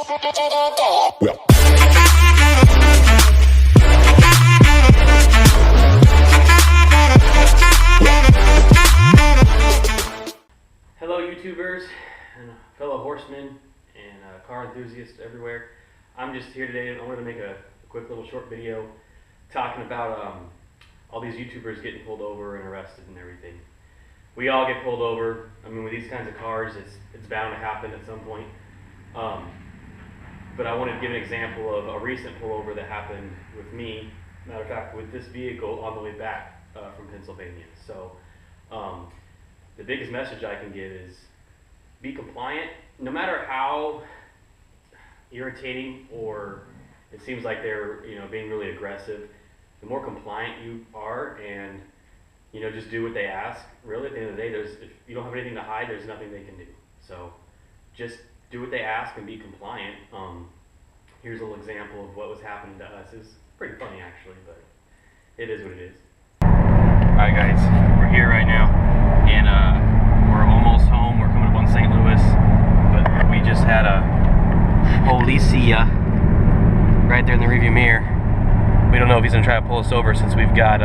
Hello YouTubers and fellow horsemen and car enthusiasts everywhere. I'm just here today and I wanted to make a quick little short video talking about all these YouTubers getting pulled over and arrested and everything. We all get pulled over. I mean, with these kinds of cars, it's bound to happen at some point. But I wanted to give an example of a recent pullover that happened with me. Matter of fact, with this vehicle on the way back from Pennsylvania. So the biggest message I can give is be compliant. No matter how irritating or it seems like they're being really aggressive, the more compliant you are and just do what they ask. Really, at the end of the day, if you don't have anything to hide, there's nothing they can do. So just do what they ask and be compliant. Here's a little example of what was happening to us. It's pretty funny actually, but it is what it is. Alright guys, we're here right now and we're almost home. We're coming up on St. Louis, but we just had a policia right there in the rearview mirror. We don't know if he's gonna try to pull us over since we've got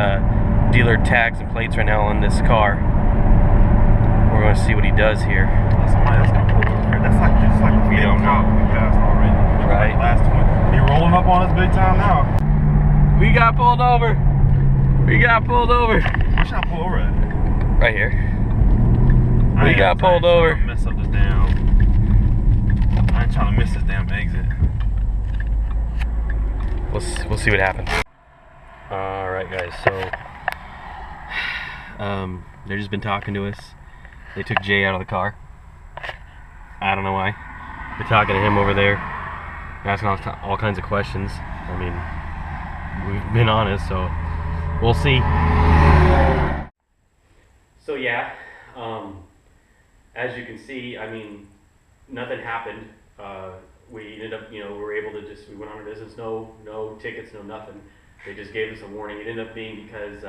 dealer tags and plates right now on this car. We're going to see what he does here. Somebody else gonna pull over here. That's just like a don't know. We passed already. Right. Last one. He rolling up on us big time now. We got pulled over. We got pulled over. Where should I pull over at? Right here. We got pulled over. I ain't trying to miss this damn exit. We'll see what happens. All right, guys. So they've just been talking to us. They took Jay out of the car. I don't know why. They're talking to him over there, asking all kinds of questions. I mean, we've been honest, so we'll see. So yeah, as you can see, I mean, nothing happened. We ended up, we were able to we went on our business, no tickets, no nothing. They just gave us a warning. It ended up being because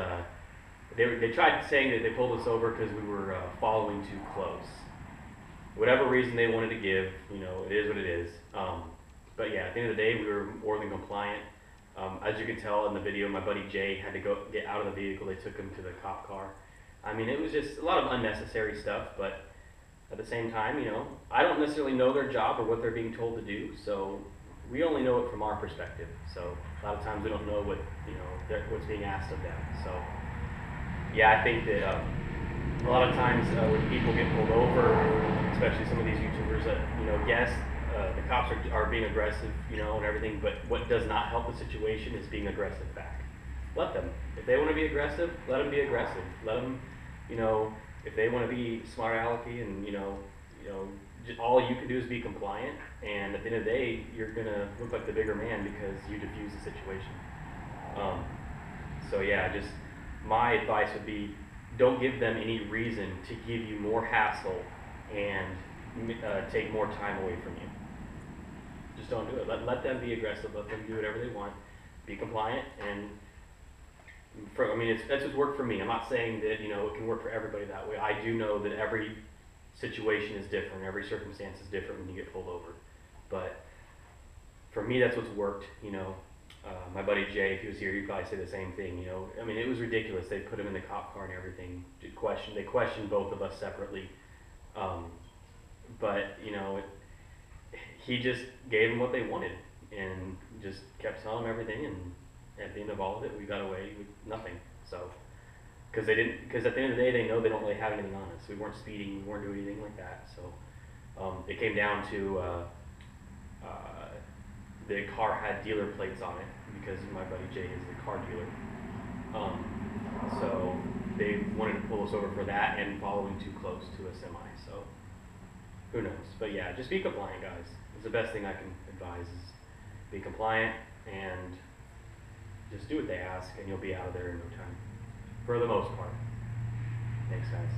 they tried saying that they pulled us over because we were following too close. Whatever reason they wanted to give, it is what it is. But yeah, at the end of the day, we were more than compliant. As you can tell in the video, my buddy Jay had to get out of the vehicle. They took him to the cop car. I mean, it was just a lot of unnecessary stuff, but at the same time, I don't necessarily know their job or what they're being told to do, so we only know it from our perspective. So a lot of times we don't know what what's being asked of them. So yeah, I think that a lot of times when people get pulled over, especially some of these YouTubers, yes, the cops are being aggressive, and everything, but what does not help the situation is being aggressive back. Let them. If they want to be aggressive, let them be aggressive. Let them, if they want to be smart alecky and all you can do is be compliant, and at the end of the day, you're gonna look like the bigger man because you diffuse the situation. So yeah, just my advice would be, don't give them any reason to give you more hassle and take more time away from you. Just don't do it. Let them be aggressive. Let them do whatever they want. Be compliant, and that's what's worked for me. I'm not saying that it can work for everybody that way. I do know that every situation is different. Every circumstance is different when you get pulled over. But for me, that's what's worked. My buddy Jay, if he was here, he'd probably say the same thing. I mean, it was ridiculous. They put him in the cop car and everything. They questioned both of us separately. But he just gave them what they wanted and just kept telling them everything. And at the end of all of it, we got away with nothing. So. Because at the end of the day, they know they don't really have anything on us. We weren't speeding, we weren't doing anything like that. So it came down to the car had dealer plates on it because my buddy Jay is the car dealer. So they wanted to pull us over for that and following too close to a semi. So who knows? But yeah, just be compliant, guys. It's the best thing I can advise is be compliant and just do what they ask, and you'll be out of there in no time. For the most part. Thanks, guys.